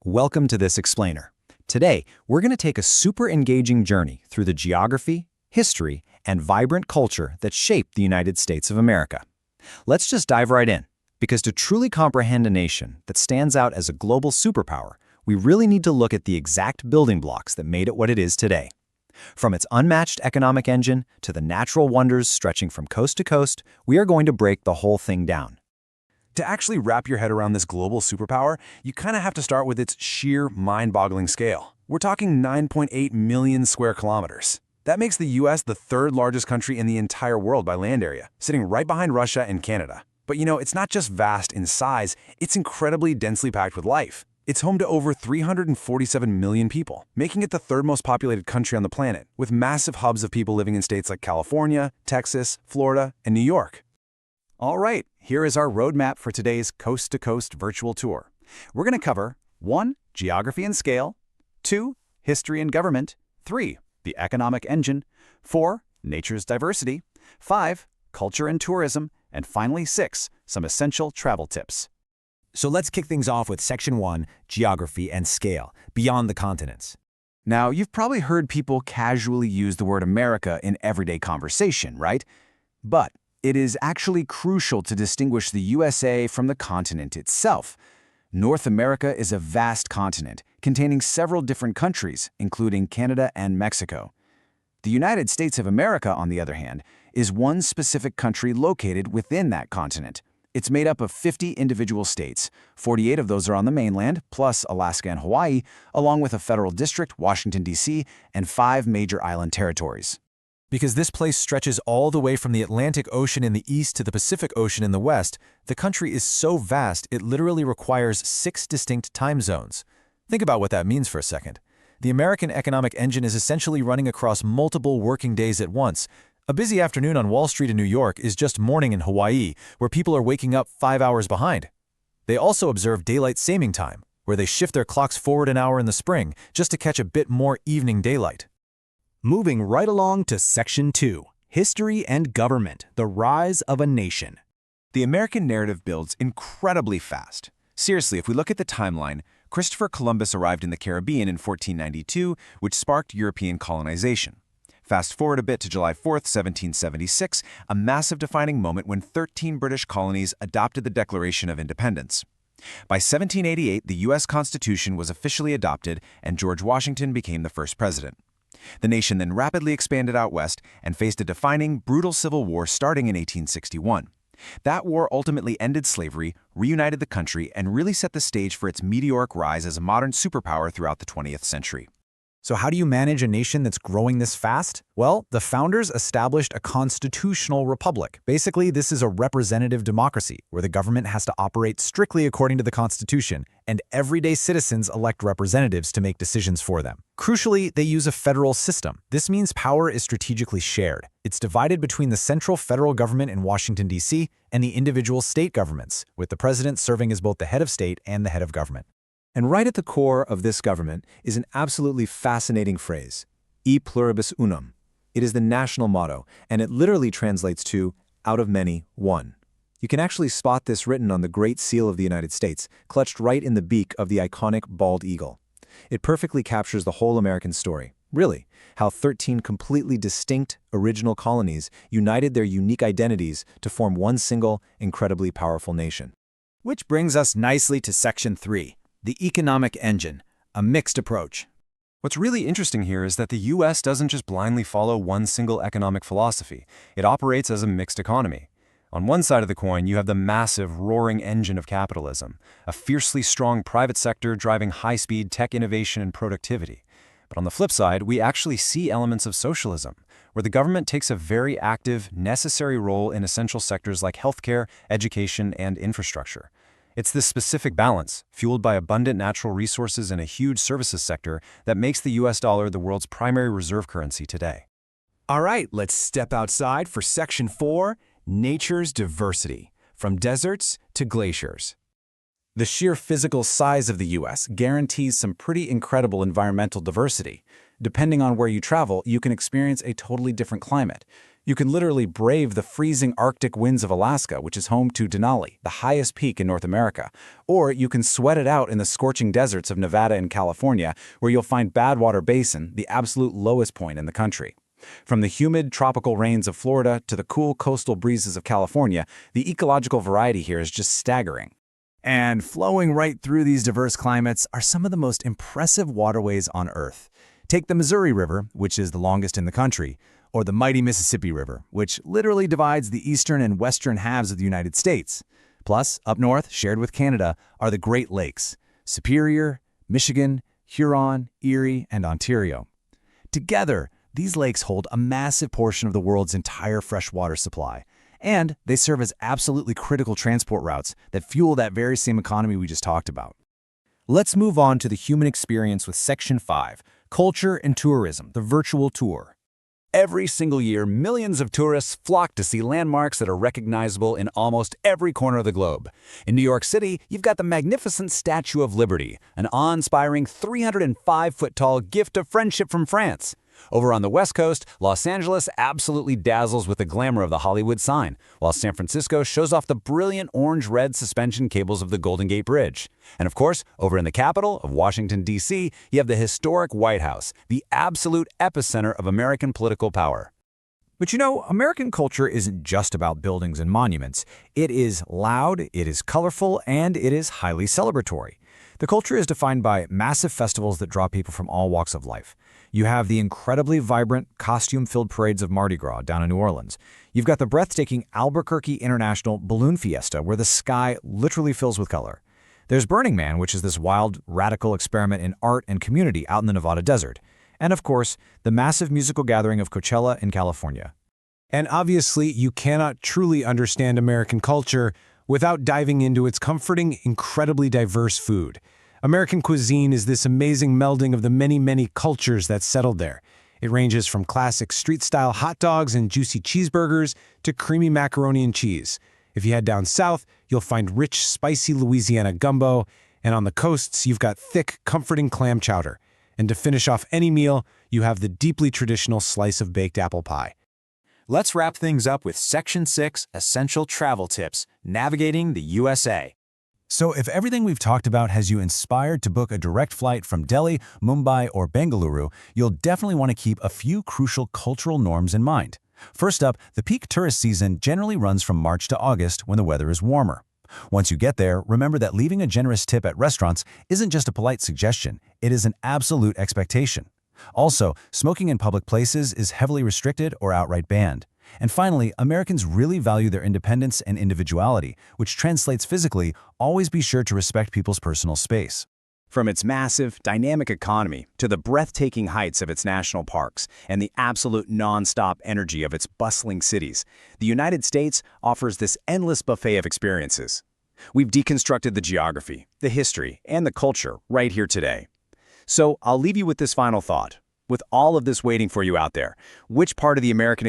Welcome to this explainer. Today, we're going to take a super engaging journey through the geography, history, and vibrant culture that shaped the United States of America. Let's just dive right in, because to truly comprehend a nation that stands out as a global superpower, we really need to look at the exact building blocks that made it what it is today. From its unmatched economic engine to the natural wonders stretching from coast to coast, we are going to break the whole thing down. To actually wrap your head around this global superpower, you kind of have to start with its sheer mind-boggling scale. We're talking 9.8 million square kilometers. That makes the US the third largest country in the entire world by land area, sitting right behind Russia and Canada. But it's not just vast in size, it's incredibly densely packed with life. It's home to over 347 million people, making it the third most populated country on the planet, with massive hubs of people living in states like California, Texas, Florida, and New York. All right, here is our roadmap for today's coast-to-coast virtual tour. We're going to cover 1. Geography and scale, 2. History and government, 3. The economic engine, 4. Nature's diversity, 5. Culture and tourism, and finally 6. Some essential travel tips. So let's kick things off with Section 1, Geography and Scale, beyond the continents. Now, you've probably heard people casually use the word America in everyday conversation, right? But it is actually crucial to distinguish the USA from the continent itself. North America is a vast continent containing several different countries, including Canada and Mexico. The United States of America, on the other hand, is one specific country located within that continent. It's made up of 50 individual states. 48 of those are on the mainland, plus Alaska and Hawaii, along with a federal district, Washington, D.C., and 5 major island territories. Because this place stretches all the way from the Atlantic Ocean in the east to the Pacific Ocean in the west, the country is so vast it literally requires 6 distinct time zones. Think about what that means for a second. The American economic engine is essentially running across multiple working days at once. A busy afternoon on Wall Street in New York is just morning in Hawaii, where people are waking up 5 hours behind. They also observe daylight saving time, where they shift their clocks forward an hour in the spring just to catch a bit more evening daylight. Moving right along to Section 2, History and Government, the Rise of a Nation. The American narrative builds incredibly fast. Seriously, if we look at the timeline, Christopher Columbus arrived in the Caribbean in 1492, which sparked European colonization. Fast forward a bit to July 4th, 1776, a massive defining moment when 13 British colonies adopted the Declaration of Independence. By 1788, the U.S. Constitution was officially adopted, and George Washington became the first president. The nation then rapidly expanded out west and faced a defining, brutal civil war starting in 1861. That war ultimately ended slavery, reunited the country, and really set the stage for its meteoric rise as a modern superpower throughout the 20th century. So how do you manage a nation that's growing this fast? Well, the founders established a constitutional republic. Basically, this is a representative democracy where the government has to operate strictly according to the Constitution, and everyday citizens elect representatives to make decisions for them. Crucially, they use a federal system. This means power is strategically shared. It's divided between the central federal government in Washington, D.C., and the individual state governments, with the president serving as both the head of state and the head of government. And right at the core of this government is an absolutely fascinating phrase, e pluribus unum. It is the national motto, and it literally translates to, out of many, one. You can actually spot this written on the Great Seal of the United States, clutched right in the beak of the iconic bald eagle. It perfectly captures the whole American story, really, how 13 completely distinct, original colonies united their unique identities to form one single, incredibly powerful nation. Which brings us nicely to Section 3. The economic engine, a mixed approach. What's really interesting here is that the U.S. doesn't just blindly follow one single economic philosophy. It operates as a mixed economy. On one side of the coin, you have the massive, roaring engine of capitalism, a fiercely strong private sector driving high-speed tech innovation and productivity. But on the flip side, we actually see elements of socialism, where the government takes a very active, necessary role in essential sectors like healthcare, education, and infrastructure. It's this specific balance, fueled by abundant natural resources and a huge services sector, that makes the US dollar the world's primary reserve currency today. All right, let's step outside for Section 4, Nature's Diversity, from deserts to glaciers. The sheer physical size of the U.S. guarantees some pretty incredible environmental diversity. Depending on where you travel, you can experience a totally different climate. You can literally brave the freezing Arctic winds of Alaska, which is home to Denali, the highest peak in North America. Or you can sweat it out in the scorching deserts of Nevada and California, where you'll find Badwater Basin, the absolute lowest point in the country. From the humid tropical rains of Florida to the cool coastal breezes of California, the ecological variety here is just staggering. And flowing right through these diverse climates are some of the most impressive waterways on Earth. Take the Missouri River, which is the longest in the country, or the mighty Mississippi River, which literally divides the eastern and western halves of the United States. Plus, up north, shared with Canada, are the Great Lakes: Superior, Michigan, Huron, Erie, and Ontario. Together, these lakes hold a massive portion of the world's entire freshwater supply, and they serve as absolutely critical transport routes that fuel that very same economy we just talked about. Let's move on to the human experience with Section 5, Culture and Tourism, the virtual tour. Every single year, millions of tourists flock to see landmarks that are recognizable in almost every corner of the globe. In New York City, you've got the magnificent Statue of Liberty, an awe-inspiring 305-foot-tall gift of friendship from France. Over on the West Coast, Los Angeles absolutely dazzles with the glamour of the Hollywood sign, while San Francisco shows off the brilliant orange-red suspension cables of the Golden Gate Bridge. And of course, over in the capital of Washington, D.C., you have the historic White House, the absolute epicenter of American political power. But you know, American culture isn't just about buildings and monuments. It is loud, it is colorful, and it is highly celebratory. The culture is defined by massive festivals that draw people from all walks of life. You have the incredibly vibrant, costume-filled parades of Mardi Gras down in New Orleans. You've got the breathtaking Albuquerque International Balloon Fiesta, where the sky literally fills with color. There's Burning Man, which is this wild, radical experiment in art and community out in the Nevada desert. And of course, the massive musical gathering of Coachella in California. And obviously, you cannot truly understand American culture without diving into its comforting, incredibly diverse food. American cuisine is this amazing melding of the many, many cultures that settled there. It ranges from classic street-style hot dogs and juicy cheeseburgers to creamy macaroni and cheese. If you head down south, you'll find rich, spicy Louisiana gumbo, and on the coasts, you've got thick, comforting clam chowder. And to finish off any meal, you have the deeply traditional slice of baked apple pie. Let's wrap things up with Section 6, Essential Travel Tips, Navigating the USA. So if everything we've talked about has you inspired to book a direct flight from Delhi, Mumbai, or Bengaluru, you'll definitely want to keep a few crucial cultural norms in mind. First up, the peak tourist season generally runs from March to August when the weather is warmer. Once you get there, remember that leaving a generous tip at restaurants isn't just a polite suggestion, it is an absolute expectation. Also, smoking in public places is heavily restricted or outright banned. And finally, Americans really value their independence and individuality, which translates physically, always be sure to respect people's personal space. From its massive, dynamic economy to the breathtaking heights of its national parks and the absolute non-stop energy of its bustling cities, the United States offers this endless buffet of experiences. We've deconstructed the geography, the history, and the culture right here today. So I'll leave you with this final thought. With all of this waiting for you out there, which part of the American